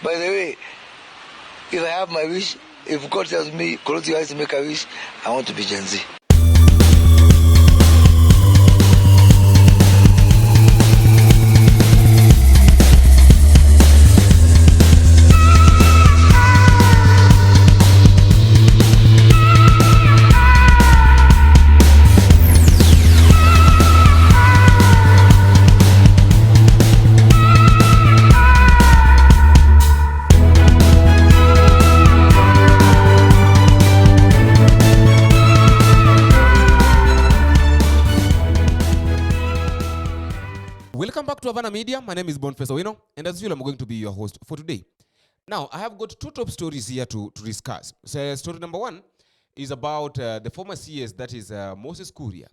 By the way, if I have my wish, if God tells me, close your eyes and make a wish, I want to be Gen Z. Welcome back to Havana Media. My name is Boniface Owino, and as usual, I'm going to be your host for today. Now, I have got two top stories here to discuss. So, story number one is about the former CS, that is Moses Kuria.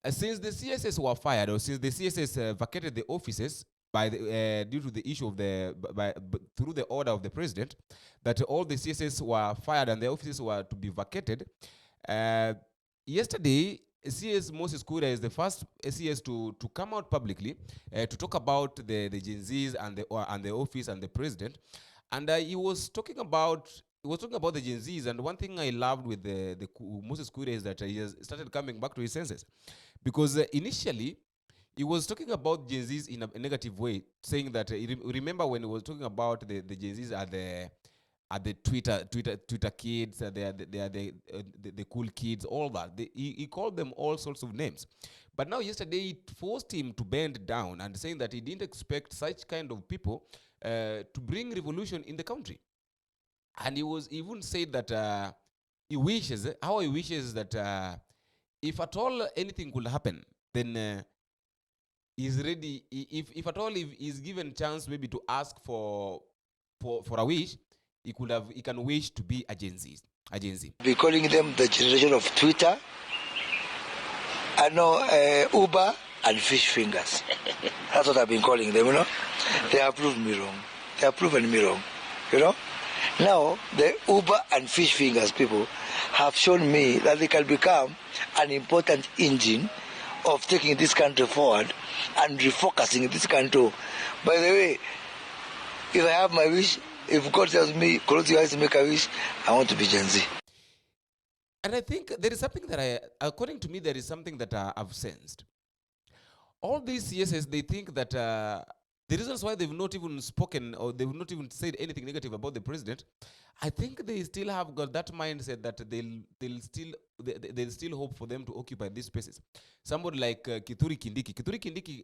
Since the CSS were fired, or since the CSS vacated the offices by due to the issue of through the order of the president, that all the CSS were fired and the offices were to be vacated. Yesterday, CS Moses Kuria is the first CS to come out publicly to talk about the Gen Zs and the office and the president, and he was talking about the Gen Zs. And one thing I loved with the Moses Kuria is that he has started coming back to his senses, because initially he was talking about Gen Zs in a negative way, saying that remember when he was talking about the Gen Zs are the Twitter kids, they are the cool kids, all that. He called them all sorts of names. But now yesterday it forced him to bend down and saying that he didn't expect such kind of people to bring revolution in the country. And he even said that he wishes that if at all anything could happen, then he's ready. If at all he's given chance maybe to ask for a wish, he can wish to be a Gen Z. Be calling them the generation of Twitter. I know Uber and fish fingers. That's what I've been calling them, you know. They have proved me wrong. They have proven me wrong, you know. Now, the Uber and fish fingers people have shown me that they can become an important engine of taking this country forward and refocusing this country. By the way, if I have my wish, if God tells me, close your eyes and make a wish, I want to be Gen Z. And I think there is something that according to me, there is something that I've sensed. All these CSS, they think that the reasons why they've not even spoken or they've not even said anything negative about the president, I think they still have got that mindset that they'll still hope for them to occupy these spaces. Somebody like Kithure Kindiki. Kithure Kindiki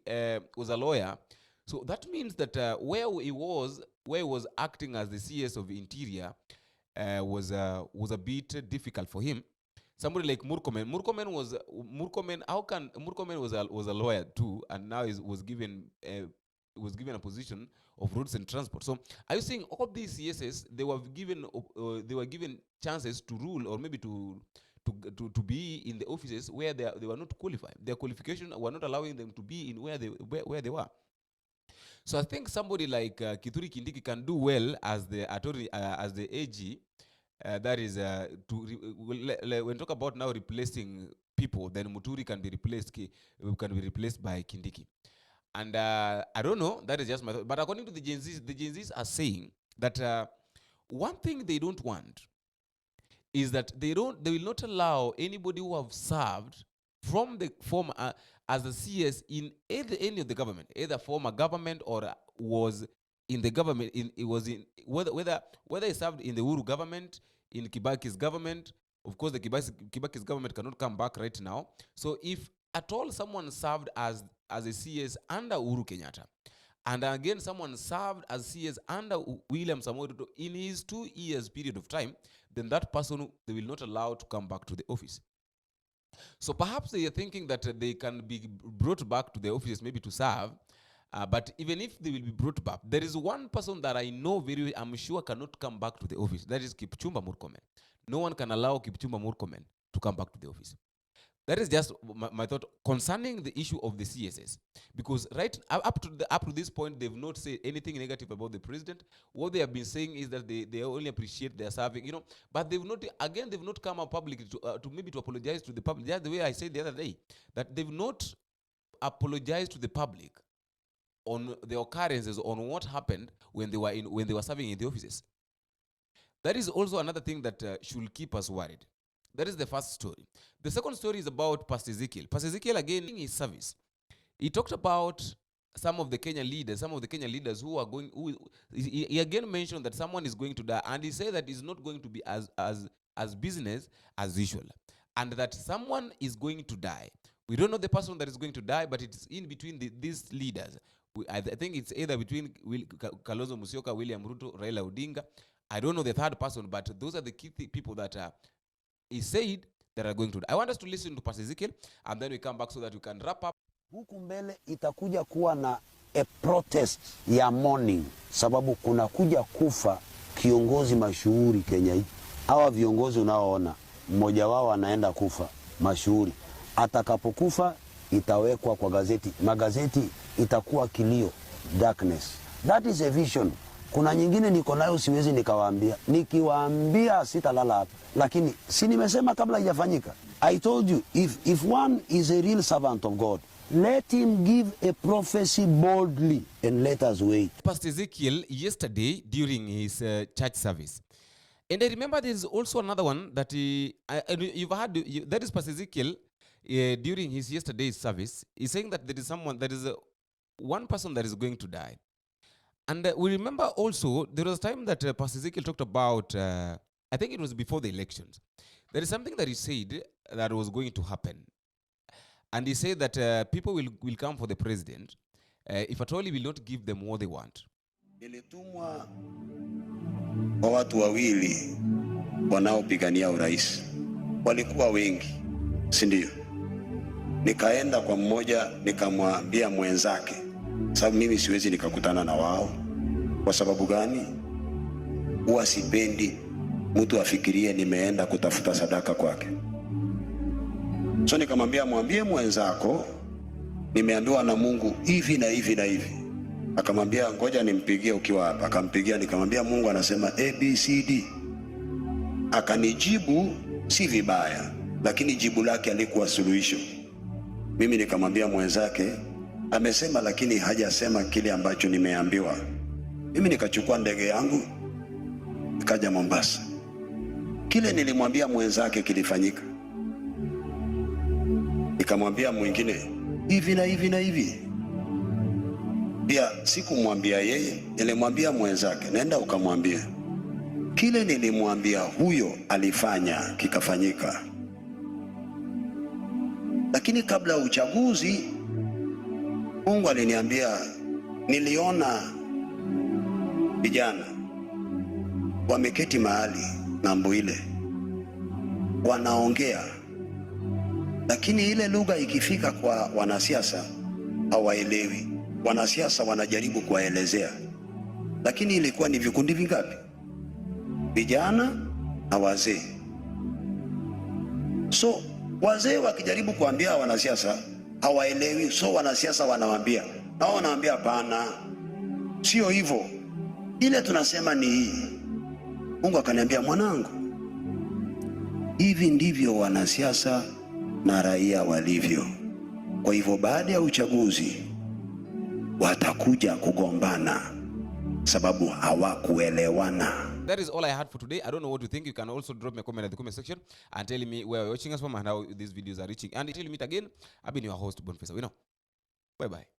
was a lawyer. So that means that where he was acting as the CS of Interior was a bit difficult for him. Somebody like Murkomen was a lawyer too, and now was given a position of roads and transport. So are you saying all these CSs they were given chances to rule, or maybe to be in the offices where they were not qualified? Their qualification were not allowing them to be in where they were. So I think somebody like Kithure Kindiki can do well as the attorney, as the AG. That is, when talk about now replacing people, then Muturi can be replaced by Kindiki. And I don't know. That is just my thought. But according to the Gen Zs are saying that one thing they don't want is that they will not allow anybody who have served from the former as a CS in any of the government, either former government or was in the government. Whether he served in the Uhuru government, in Kibaki's government. Of course, the Kibaki's government cannot come back right now. So if at all someone served as a CS under Uhuru Kenyatta, and again someone served as CS under William Samoei Ruto in his 2 years period of time, then that person they will not allow to come back to the office. So perhaps they are thinking that they can be brought back to the offices maybe to serve. But even if they will be brought back, there is one person that I know I'm sure cannot come back to the office. That is Kipchumba Murkomen. No one can allow Kipchumba Murkomen to come back to the office. That is just my thought concerning the issue of the CSS. Because right up to this point, they've not said anything negative about the president. What they have been saying is that they only appreciate their serving, But they've not come out publicly to maybe to apologize to the public. That's the way I said the other day, that they've not apologized to the public on the occurrences, on what happened when they were serving in the offices. That is also another thing that should keep us worried. That is the first story. The second story is about Pastor Ezekiel. Pastor Ezekiel, again, in his service, he talked about some of the Kenyan leaders who are going, he again mentioned that someone is going to die, and he said that it's not going to be as business as usual, and that someone is going to die. We don't know the person that is going to die, but it's in between these leaders. I think it's either between Kalonzo Musyoka, William Ruto, Raila Odinga. I don't know the third person, but those are the key people that he said that are going to die. I want us to listen to Pastor Ezekiel, and then we come back so that we can wrap up. Huku mbele itakuja kuwa na a protest ya mourning, sababu kuna kuja kufa kiongozi mashuhuri Kenya hii. Hawa viongozi unaoona, mmoja wao anaenda kufa mashuhuri. Atakapokufa itawekwa kwa gazeti. Magazeti itakuwa kilio, darkness. That is a vision. Kuna nyingine niko nayo siwezi nikawaambia. Nikiwaambia sitalala hapa. Lakini si nimesema kabla haijafanyika. I told you, if one is a real servant of God, let him give a prophecy boldly and let us wait. Pastor Ezekiel yesterday during his church service. And I remember there is also another one that you've heard, that is Pastor Ezekiel during his yesterday's service. He's saying that there is someone, there is one person that is going to die. And we remember also there was a time that Pastor Ezekiel talked about, I think it was before the elections. There is something that he said that was going to happen. And he said that people will come for the president if at all he will not give them what they want. Nilitumwa kwa watu wawili wanaopigania urais. Walikuwa wengi, si ndio? Nikaenda kwa mmoja nikamwambia mwenzake, sababu mimi siwezi nikakutana na wao. Kwa sababu gani? Huwa sipendi mtu afikirie nimeenda kutafuta sadaka kwake. So nikamwambia, mwambie mwenzako nimeambiwa na Mungu hivi na hivi na hivi. Akamwambia ngoja nimpigie ukiwa hapa. Akampigia, nikamwambia Mungu anasema ABCD. Akanijibu si vibaya, lakini jibu lake alikuwa suluhisho. Mimi nikamwambia mwenzake amesema lakini hajasema kile ambacho nimeambiwa. Mimi nikachukua ndege yangu nikaja Mombasa. Kile nilimwambia mwenzake kilifanyika. Nikamwambia mwingine hivi na hivi na hivi. Pia sikumwambia yeye, nilimwambia mwenzake, nenda ukamwambia. Kile nilimwambia huyo alifanya kikafanyika. Lakini kabla uchaguzi Mungu aliniambia, niliona vijana wameketi mahali ng'ambo ile wanaongea, lakini ile lugha ikifika kwa wanasiasa hawaelewi. Wanasiasa wanajaribu kuwaelezea, lakini ilikuwa ni vikundi vingapi? Vijana na wazee. So wazee wakijaribu kuambia wanasiasa hawaelewi, so wanasiasa wanawaambia, na wao wanawaambia hapana, sio hivyo, ile tunasema ni hii. Mungu akaniambia, mwanangu, hivi ndivyo wanasiasa na raia walivyo. Kwa hivyo baada ya uchaguzi watakuja kugombana sababu hawakuelewana. That is all I had for today. I don't know what you think. You can also drop me a comment in the comment section and tell me where you're watching us from and how these videos are reaching. And until we meet again, I've been your host, Boniface. We know. Bye-bye.